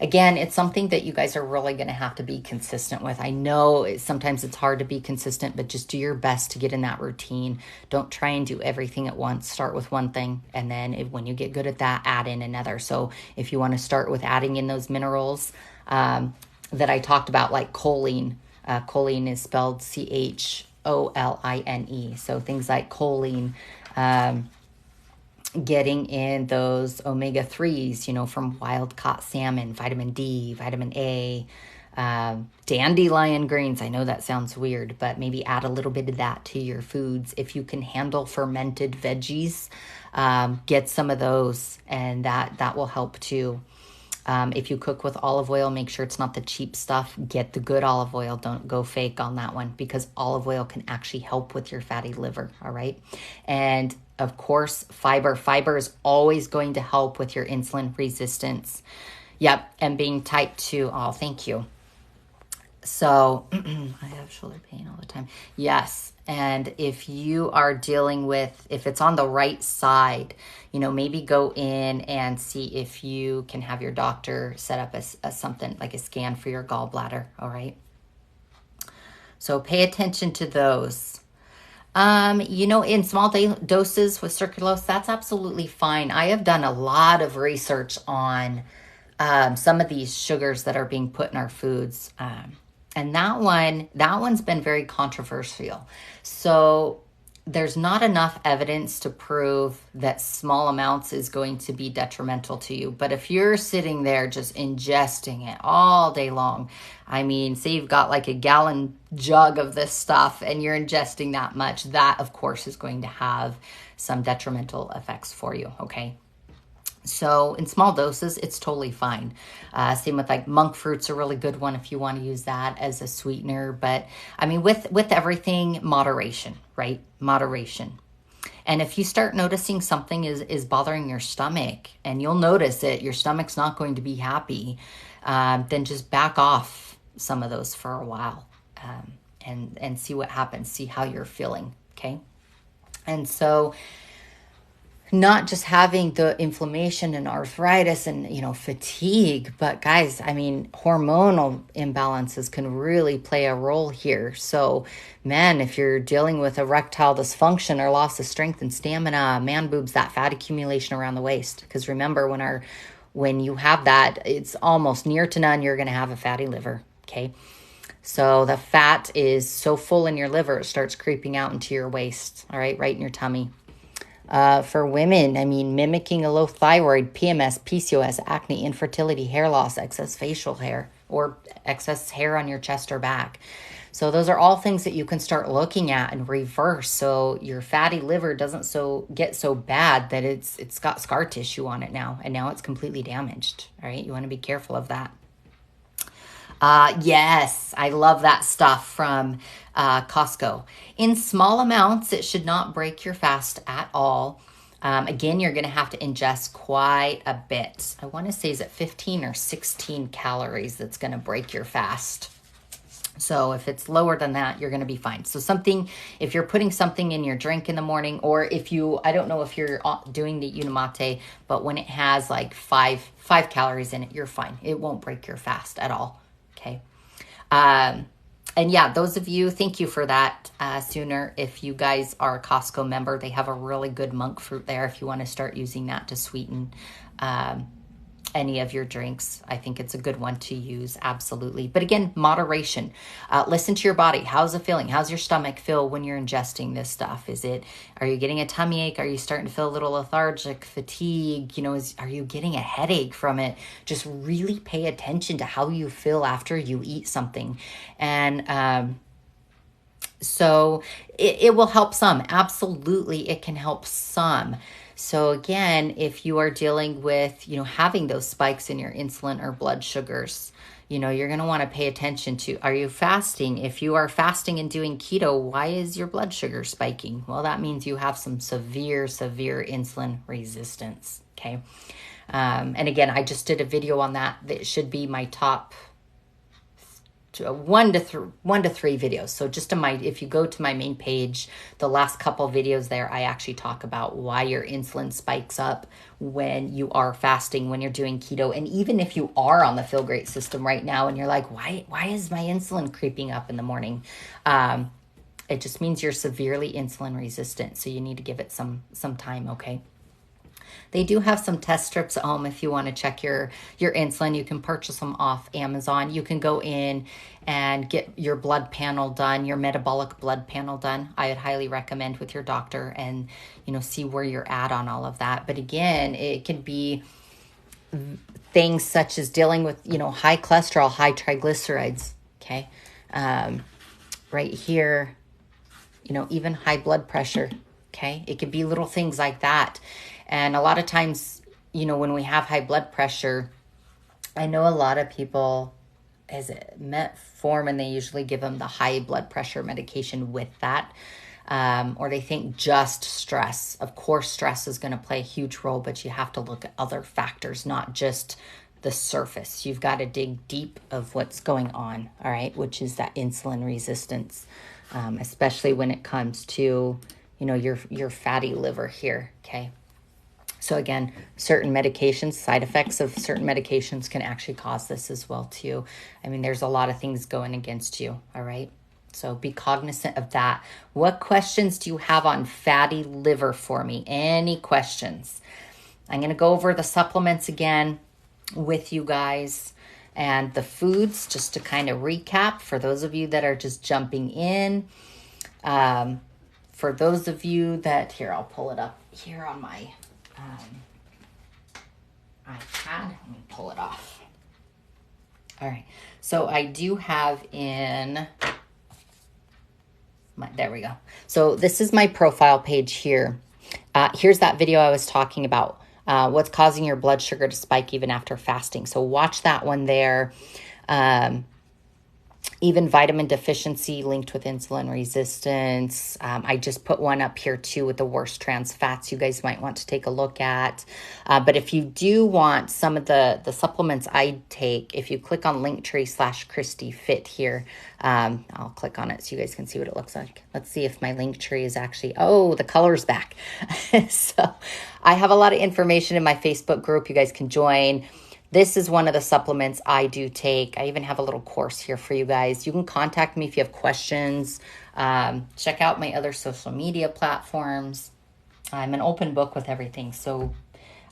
Again, it's something that you guys are really going to have to be consistent with. I know sometimes it's hard to be consistent, but just do your best to get in that routine. Don't try and do everything at once. Start with one thing, and then when you get good at that, add in another. So if you want to start with adding in those minerals that I talked about, like choline. Choline is spelled CHOLINE. So things like choline, getting in those omega-3s, from wild caught salmon, vitamin D, vitamin A, dandelion greens. I know that sounds weird, but maybe add a little bit of that to your foods. If you can handle fermented veggies, get some of those, and that will help too. If you cook with olive oil, make sure it's not the cheap stuff. Get the good olive oil. Don't go fake on that one, because olive oil can actually help with your fatty liver, all right? And of course, fiber. Fiber is always going to help with your insulin resistance. Yep, and being type 2. Oh, thank you. So I have shoulder pain all the time. Yes. And if you are dealing with, if it's on the right side, maybe go in and see if you can have your doctor set up a something like a scan for your gallbladder. All right. So pay attention to those. In small doses with sucralose, that's absolutely fine. I have done a lot of research on some of these sugars that are being put in our foods. And that one's been very controversial. So there's not enough evidence to prove that small amounts is going to be detrimental to you. But if you're sitting there just ingesting it all day long, say you've got like a gallon jug of this stuff and you're ingesting that much, that of course is going to have some detrimental effects for you, okay? So in small doses, it's totally fine. Same with like monk fruit's a really good one if you want to use that as a sweetener. But with everything, moderation, right? Moderation. And if you start noticing something is bothering your stomach, and you'll notice it, your stomach's not going to be happy, then just back off some of those for a while, and see what happens. See how you're feeling, okay? And so not just having the inflammation and arthritis and, fatigue, but guys, hormonal imbalances can really play a role here. So, man, if you're dealing with erectile dysfunction or loss of strength and stamina, man boobs, that fat accumulation around the waist. Because remember, when you have that, it's almost near to none, you're going to have a fatty liver, okay? So the fat is so full in your liver, it starts creeping out into your waist, all right, right in your tummy. For women, mimicking a low thyroid, PMS, PCOS, acne, infertility, hair loss, excess facial hair, or excess hair on your chest or back. So those are all things that you can start looking at and reverse, so your fatty liver doesn't get so bad that it's got scar tissue on it now, and now it's completely damaged. All right, you want to be careful of that. Yes, I love that stuff from Costco. In small amounts, it should not break your fast at all. Again, you're going to have to ingest quite a bit. I want to say, is it 15 or 16 calories that's going to break your fast? So if it's lower than that, you're going to be fine. So if you're putting something in your drink in the morning, or I don't know if you're doing the Unimate, but when it has like five calories in it, you're fine. It won't break your fast at all. Okay. And yeah, those of you, thank you for that, Sooner. If you guys are a Costco member, they have a really good monk fruit there if you want to start using that to sweeten any of your drinks. I think it's a good one to use, absolutely. But again, moderation. Listen to your body. How's it feeling? How's your stomach feel when you're ingesting this stuff? Are you getting a tummy ache? Are you starting to feel a little lethargic, fatigue? Are you getting a headache from it? Just really pay attention to how you feel after you eat something. And so it will help some. Absolutely, it can help some. So again, if you are dealing with, having those spikes in your insulin or blood sugars, you're going to want to pay attention to, are you fasting? If you are fasting and doing keto, why is your blood sugar spiking? Well, that means you have some severe insulin resistance. Okay. And again, I just did a video on that. That should be my top one to three videos. So just if you go to my main page, the last couple videos there, I actually talk about why your insulin spikes up when you are fasting, when you're doing keto. And even if you are on the Feel Great system right now and you're like, why is my insulin creeping up in the morning? It just means you're severely insulin resistant. So you need to give it some time, okay? They do have some test strips at home if you want to check your insulin. You can purchase them off Amazon. You can go in and get your blood panel done, your metabolic blood panel done. I would highly recommend with your doctor and, see where you're at on all of that. But again, it can be things such as dealing with, high cholesterol, high triglycerides, okay? Right here, even high blood pressure, okay? It could be little things like that. And a lot of times, when we have high blood pressure, I know a lot of people, is it metformin, they usually give them the high blood pressure medication with that. Or they think just stress. Of course, stress is going to play a huge role, but you have to look at other factors, not just the surface. You've got to dig deep of what's going on, all right, which is that insulin resistance, especially when it comes to, your fatty liver here, okay? So again, certain medications, side effects of certain medications can actually cause this as well too. I mean, there's a lot of things going against you, all right? So be cognizant of that. What questions do you have on fatty liver for me? Any questions? I'm going to go over the supplements again with you guys and the foods just to kind of recap for those of you that are just jumping in. For those of you that, here, I'll pull it up here on my iPad. Let me pull it off. All right. So I do have there we go. So this is my profile page here. Here's that video I was talking about, what's causing your blood sugar to spike even after fasting. So watch that one there. Even vitamin deficiency linked with insulin resistance. I just put one up here too with the worst trans fats you guys might want to take a look at. But if you do want some of the supplements I take, if you click on Linktree/ChristyFit here, I'll click on it so you guys can see what it looks like. Let's see if my Linktree is actually, the color's back. So I have a lot of information in my Facebook group. You guys can join. This is one of the supplements I do take. I even have a little course here for you guys. You can contact me if you have questions. Check out my other social media platforms. I'm an open book with everything. So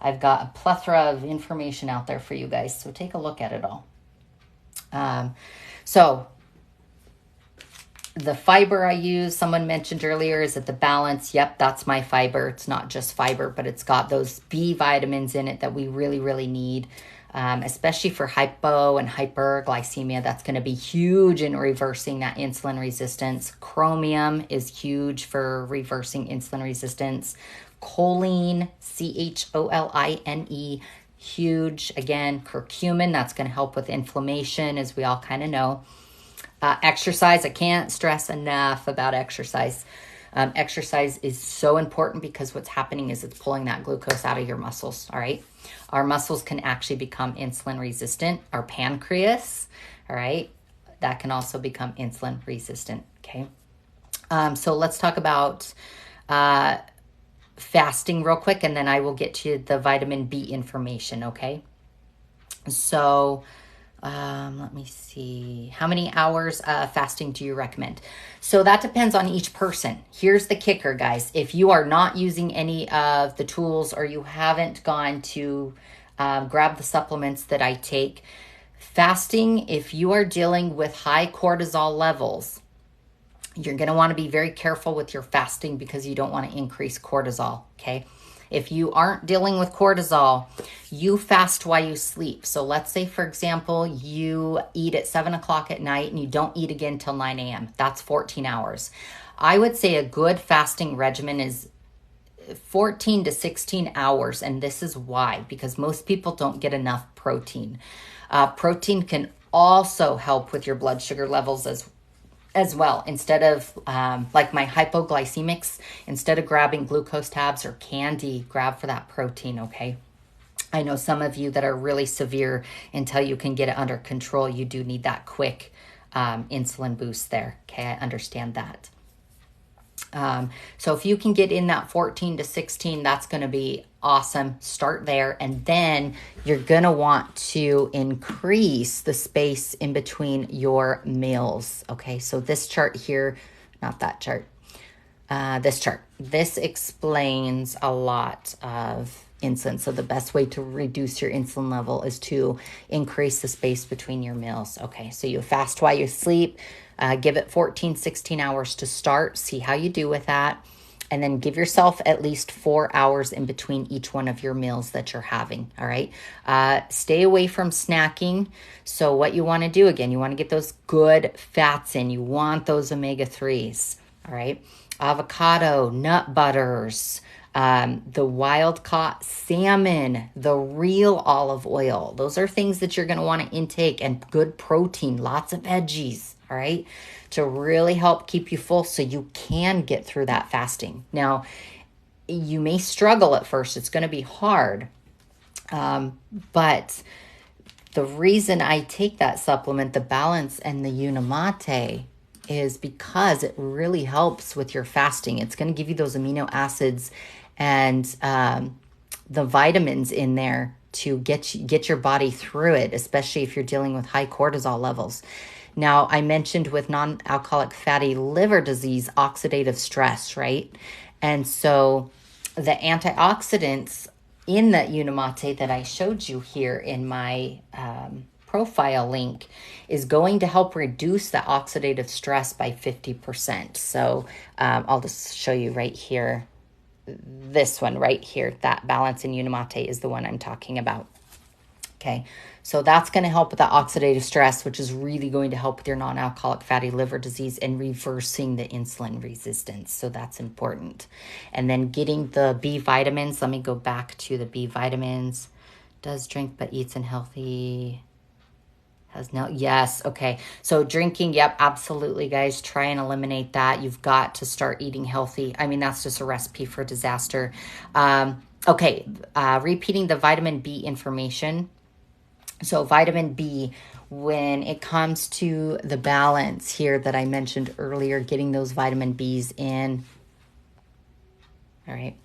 I've got a plethora of information out there for you guys. So take a look at it all. So the fiber I use, someone mentioned earlier, is at the balance. Yep, that's my fiber. It's not just fiber, but it's got those B vitamins in it that we really, really need. Especially for hypo and hyperglycemia. That's going to be huge in reversing that insulin resistance. Chromium is huge for reversing insulin resistance. Choline, CHOLINE, huge. Again, curcumin, that's going to help with inflammation, as we all kind of know. Exercise, I can't stress enough about exercise. Exercise is so important because what's happening is it's pulling that glucose out of your muscles, all right? Our muscles can actually become insulin resistant. Our pancreas, all right, that can also become insulin resistant, okay? So let's talk about fasting real quick, and then I will get to the vitamin B information, okay? So let me see. How many hours fasting do you recommend? So that depends on each person. Here's the kicker, guys. If you are not using any of the tools or you haven't gone to grab the supplements that I take, fasting, if you are dealing with high cortisol levels, you're going to want to be very careful with your fasting because you don't want to increase cortisol, okay? If you aren't dealing with cortisol, you fast while you sleep. So let's say, for example, you eat at 7 o'clock at night and you don't eat again till 9 a.m. That's 14 hours. I would say a good fasting regimen is 14 to 16 hours. And this is why, because most people don't get enough protein. Protein can also help with your blood sugar levels as well. Instead of like my hypoglycemics, instead of grabbing glucose tabs or candy, grab for that protein, okay? I know some of you that are really severe, until you can get it under control, you do need that quick insulin boost there. Okay, I understand that. So if you can get in that 14 to 16, that's going to be awesome. Start there. And then you're going to want to increase the space in between your meals. Okay, so this chart here, not that chart, this chart, this explains a lot of insulin. So the best way to reduce your insulin level is to increase the space between your meals. Okay, so you fast while you sleep. Give it 14, 16 hours to start. See how you do with that. And then give yourself at least 4 hours in between each one of your meals that you're having. All right. Stay away from snacking. So what you want to do, again, you want to get those good fats in. You want those omega-3s. All right. Avocado, nut butters, the wild caught salmon, the real olive oil. Those are things that you're going to want to intake, and good protein, lots of veggies. All right, to really help keep you full so you can get through that fasting. Now, you may struggle at first. It's going to be hard. But the reason I take that supplement, the Balance and the Unimate, is because it really helps with your fasting. It's going to give you those amino acids and the vitamins in there to get your body through it, especially if you're dealing with high cortisol levels. Now, I mentioned with non-alcoholic fatty liver disease, oxidative stress, right? And so the antioxidants in that Unimate that I showed you here in my profile link is going to help reduce the oxidative stress by 50%. So I'll just show you right here. This one right here, that Balance in Unimate is the one I'm talking about. Okay, so that's going to help with the oxidative stress, which is really going to help with your non-alcoholic fatty liver disease and reversing the insulin resistance. So that's important. And then getting the B vitamins. Let me go back to the B vitamins. Does drink but eats unhealthy. Has no, yes, okay. So drinking, yep, absolutely, guys. Try and eliminate that. You've got to start eating healthy. I mean, that's just a recipe for disaster. Okay, repeating the vitamin B information. So vitamin B, when it comes to the balance here that I mentioned earlier, getting those vitamin Bs in. All right.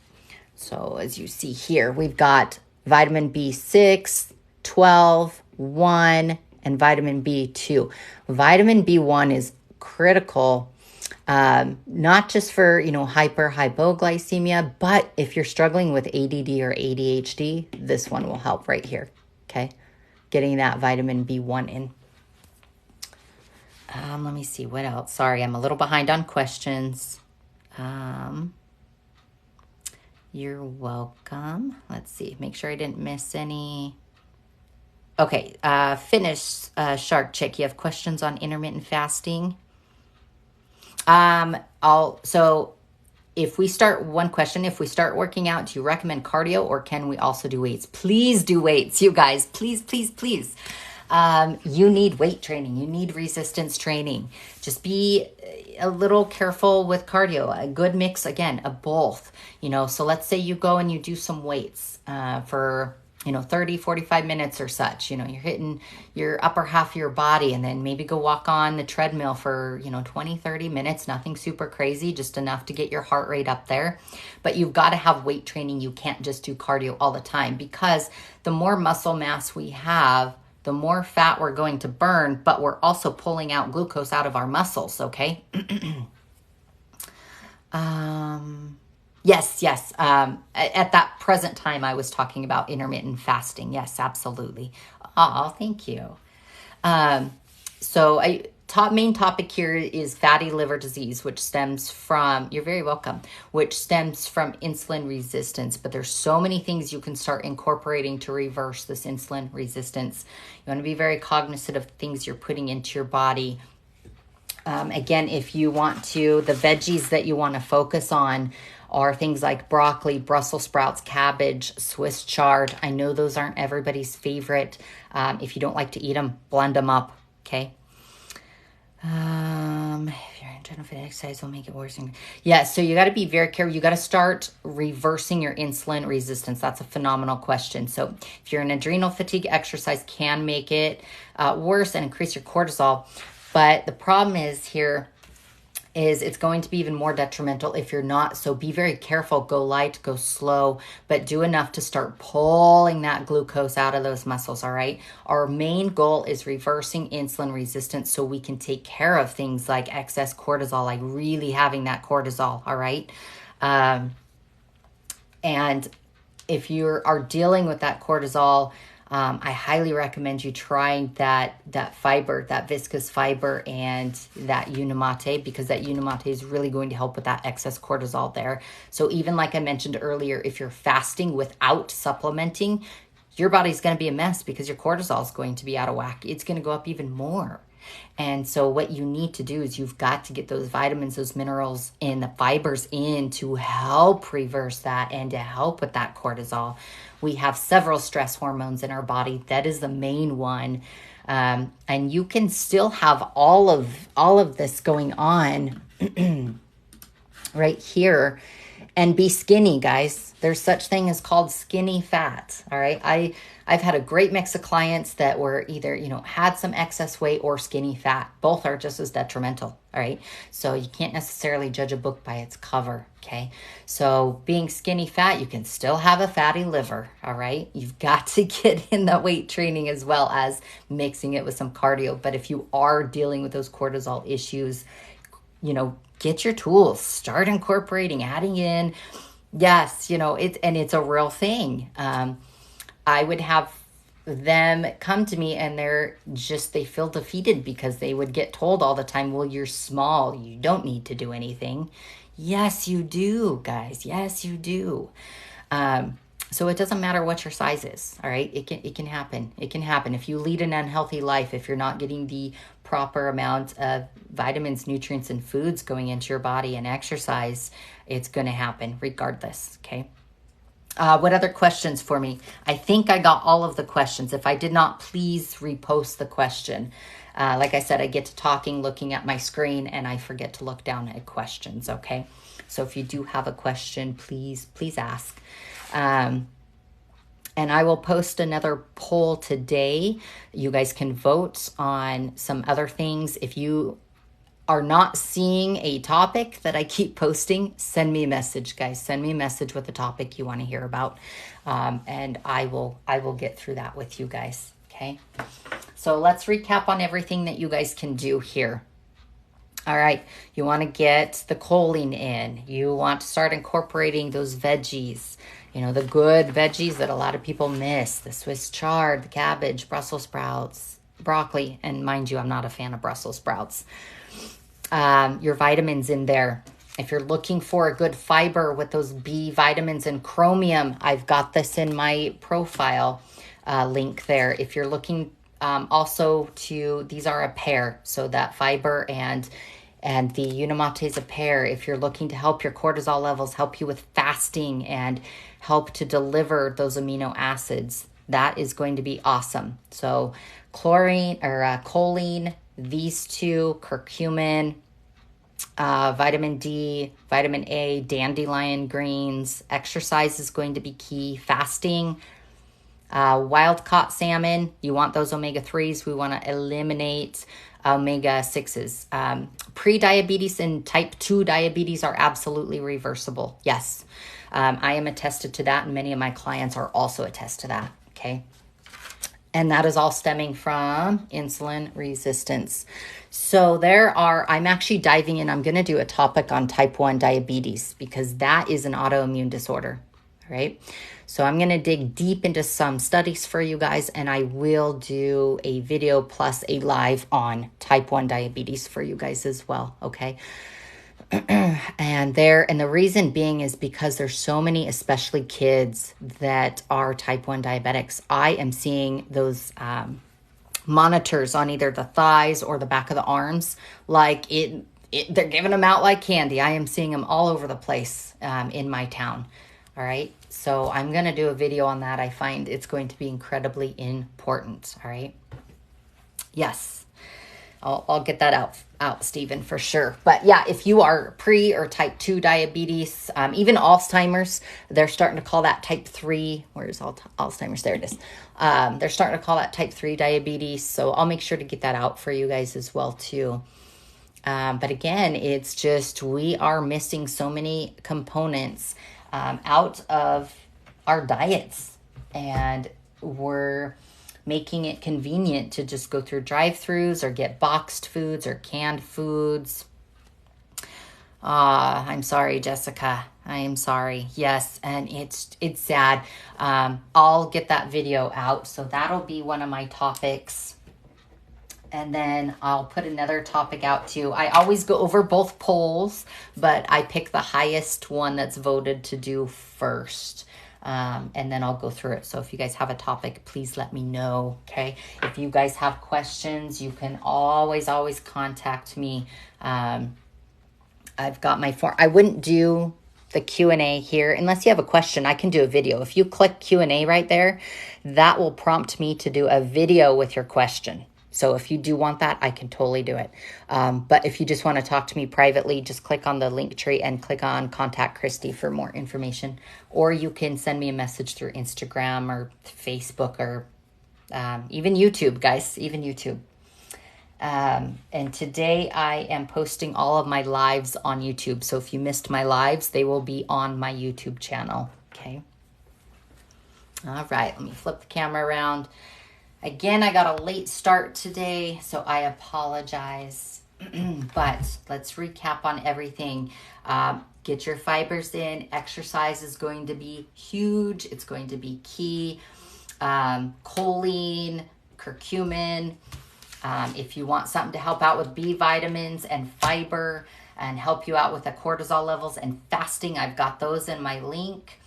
So as you see here, we've got vitamin B6, 12, 1, and vitamin B2. Vitamin B1 is critical, not just for, hypoglycemia, but if you're struggling with ADD or ADHD, this one will help right here. Okay. Getting that vitamin B1 in. Let me see what else. Sorry, I'm a little behind on questions. You're welcome. Let's see. Make sure I didn't miss any. Okay. Finish, Shark Chick. You have questions on intermittent fasting? So if we start working out, do you recommend cardio or can we also do weights? Please do weights, you guys. Please, please, please. You need weight training. You need resistance training. Just be a little careful with cardio. A good mix, again, of both. So let's say you go and you do some weights for 30, 45 minutes or such. You're hitting your upper half of your body, and then maybe go walk on the treadmill for, 20, 30 minutes, nothing super crazy, just enough to get your heart rate up there. But you've got to have weight training. You can't just do cardio all the time, because the more muscle mass we have, the more fat we're going to burn, but we're also pulling out glucose out of our muscles, okay? Yes. At that present time, I was talking about intermittent fasting. Yes, absolutely. Oh, thank you. So main topic here is fatty liver disease, which stems from, you're very welcome, which stems from insulin resistance. But there's so many things you can start incorporating to reverse this insulin resistance. You want to be very cognizant of things you're putting into your body. Again, if you want to, the veggies that you want to focus on are things like broccoli, Brussels sprouts, cabbage, Swiss chard. I know those aren't everybody's favorite. If you don't like to eat them, blend them up, okay? If you're in general fit, exercise will make it worse. Yeah, so you got to be very careful. You got to start reversing your insulin resistance. That's a phenomenal question. So if you're in adrenal fatigue, exercise can make it worse and increase your cortisol. But the problem is here is it's going to be even more detrimental if you're not. So be very careful. Go light, go slow, but do enough to start pulling that glucose out of those muscles, all right? Our main goal is reversing insulin resistance so we can take care of things like excess cortisol, like really having that cortisol, all right? And if you are dealing with that cortisol, I highly recommend you trying that fiber, that viscous fiber, and that Unimate, because that Unimate is really going to help with that excess cortisol there. So even like I mentioned earlier, if you're fasting without supplementing, your body's going to be a mess because your cortisol is going to be out of whack. It's going to go up even more. And so what you need to do is you've got to get those vitamins, those minerals, and the fibers in to help reverse that and to help with that cortisol. We have several stress hormones in our body. That is the main one. And you can still have all of this going on right here and be skinny, guys. There's such thing as called skinny fat. All right. I've had a great mix of clients that were either, had some excess weight or skinny fat. Both are just as detrimental. All right. So you can't necessarily judge a book by its cover. Okay. So being skinny fat, you can still have a fatty liver. All right. You've got to get in the weight training as well as mixing it with some cardio. But if you are dealing with those cortisol issues, get your tools, start incorporating, adding in. Yes, it's a real thing. I would have them come to me and they feel defeated because they would get told all the time, well, you're small, you don't need to do anything. Yes, you do, guys. Yes, you do. So it doesn't matter what your size is. All right. It can happen. It can happen. If you lead an unhealthy life, if you're not getting the proper amount of vitamins, nutrients, and foods going into your body and exercise, it's going to happen regardless. Okay. What other questions for me? I think I got all of the questions. If I did not, please repost the question. Like I said, I get to talking, looking at my screen, and I forget to look down at questions. Okay. So if you do have a question, please ask. And I will post another poll today. You guys can vote on some other things. If you are not seeing a topic that I keep posting, send me a message, guys. Send me a message with the topic you want to hear about. And I will get through that with you guys. Okay. So let's recap on everything that you guys can do here. All right. You want to get the choline in. You want to start incorporating those veggies. The good veggies that a lot of people miss, the Swiss chard, the cabbage, Brussels sprouts, broccoli. And mind you, I'm not a fan of Brussels sprouts. Your vitamins in there. If you're looking for a good fiber with those B vitamins and chromium, I've got this in my profile link there. If you're looking also these are a pair. So that fiber and the Unimate is a pair. If you're looking to help your cortisol levels, help you with fasting and help to deliver those amino acids, that is going to be awesome. So choline, these two, curcumin, vitamin D, vitamin A, dandelion greens. Exercise is going to be key. Fasting, wild caught salmon. You want those omega-3s. We want to eliminate omega-6s. Pre-diabetes and type 2 diabetes are absolutely reversible. Yes. I am attested to that, and many of my clients are also attest to that. Okay. And that is all stemming from insulin resistance. So I'm actually diving in. I'm going to do a topic on type 1 diabetes because that is an autoimmune disorder. All right. So I'm going to dig deep into some studies for you guys, and I will do a video plus a live on type 1 diabetes for you guys as well. Okay. And the reason being is because there's so many, especially kids, that are type 1 diabetics. I am seeing those monitors on either the thighs or the back of the arms, like they're giving them out like candy. I am seeing them all over the place in my town. All right. So I'm going to do a video on that. I find it's going to be incredibly important. All right. Yes. I'll get that out, Stephen, for sure. But yeah, if you are pre or type 2 diabetes, even Alzheimer's, they're starting to call that type 3. Where's Alzheimer's? There it is. They're starting to call that type 3 diabetes. So I'll make sure to get that out for you guys as well, too. But again, it's just we are missing so many components out of our diets. And we're making it convenient to just go through drive-thrus or get boxed foods or canned foods. I'm sorry, Jessica. I am sorry. Yes, and it's sad. I'll get that video out. So that'll be one of my topics. And then I'll put another topic out too. I always go over both polls, but I pick the highest one that's voted to do first. And then I'll go through it. So if you guys have a topic, please let me know, okay? If you guys have questions, you can always contact me. I've got my form. I wouldn't do the Q&A here unless you have a question. I can do a video. If you click Q&A right there, that will prompt me to do a video with your question. So if you do want that, I can totally do it. But if you just want to talk to me privately, just click on the link tree and click on Contact Christy for more information. Or you can send me a message through Instagram or Facebook or even YouTube, guys, even YouTube. And today I am posting all of my lives on YouTube. So if you missed my lives, they will be on my YouTube channel. Okay. All right. Let me flip the camera around. Again, I got a late start today, so I apologize. But let's recap on everything. Get your fibers in. Exercise is going to be huge. It's going to be key. Choline, curcumin. If you want something to help out with B vitamins and fiber and help you out with the cortisol levels and fasting, I've got those in my link.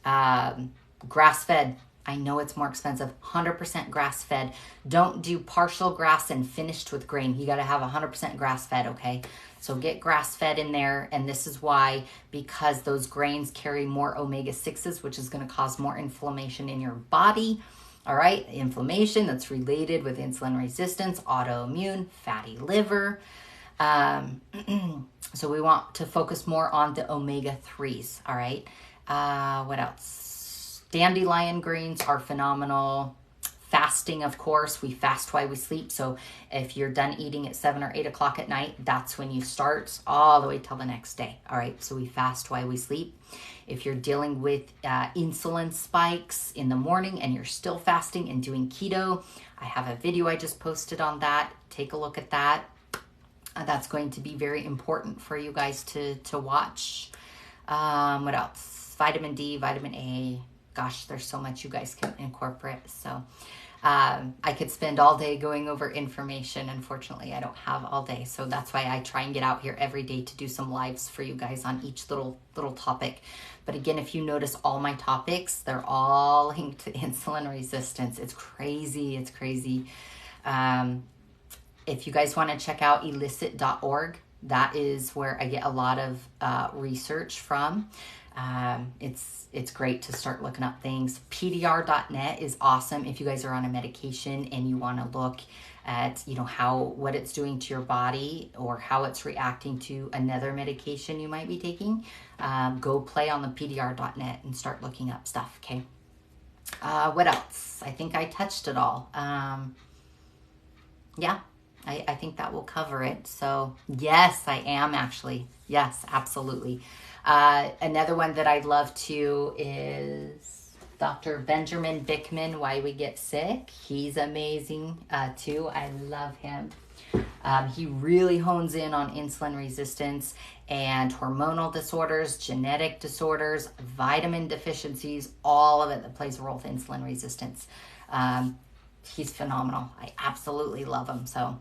Grass-fed. I know it's more expensive. 100% grass-fed. Don't do partial grass and finished with grain. You got to have 100% grass-fed, okay? So get grass-fed in there. And this is why, because those grains carry more omega-6s, which is going to cause more inflammation in your body. All right, inflammation that's related with insulin resistance, autoimmune, fatty liver. So we want to focus more on the omega-3s, all right? What else? Dandelion greens are phenomenal. Fasting, of course, we fast while we sleep. So if you're done eating at 7 or 8 o'clock at night, that's when you start all the way till the next day. All right, so we fast while we sleep. If you're dealing with insulin spikes in the morning and you're still fasting and doing keto, I have a video I just posted on that. Take a look at that. That's going to be very important for you guys to watch. What else? Vitamin D, vitamin A. Gosh, there's so much you guys can incorporate. So I could spend all day going over information. Unfortunately, I don't have all day. So that's why I try and get out here every day to do some lives for you guys on each little topic. But again, if you notice all my topics, they're all linked to insulin resistance. It's crazy. It's crazy. If you guys want to check out elicit.org, that is where I get a lot of research from. It's great to start looking up things. PDR.net is awesome if you guys are on a medication and you want to look at, what it's doing to your body or how it's reacting to another medication you might be taking. Go play on the PDR.net and start looking up stuff, okay? What else? I think I touched it all. Yeah, I think that will cover it. So yes, I am actually. Yes, absolutely. Another one that I'd love to is Dr. Benjamin Bickman, Why We Get Sick. He's amazing too. I love him. He really hones in on insulin resistance and hormonal disorders, genetic disorders, vitamin deficiencies, all of it that plays a role with insulin resistance. He's phenomenal. I absolutely love him. So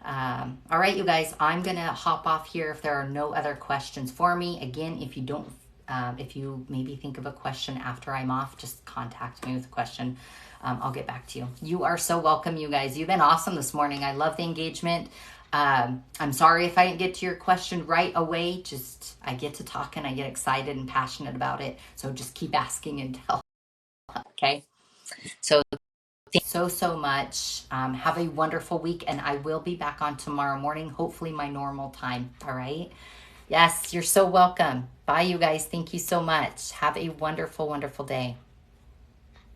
all right, you guys, I'm going to hop off here if there are no other questions for me. Again, if you maybe think of a question after I'm off, just contact me with a question. I'll get back to you. You are so welcome, you guys. You've been awesome this morning. I love the engagement. I'm sorry if I didn't get to your question right away. Just, I get to talk and I get excited and passionate about it. So just keep asking until, okay? So So much. Have a wonderful week, and I will be back on tomorrow morning, hopefully my normal time. All right. Yes, you're so welcome. Bye, you guys. Thank you so much. Have a wonderful, wonderful day.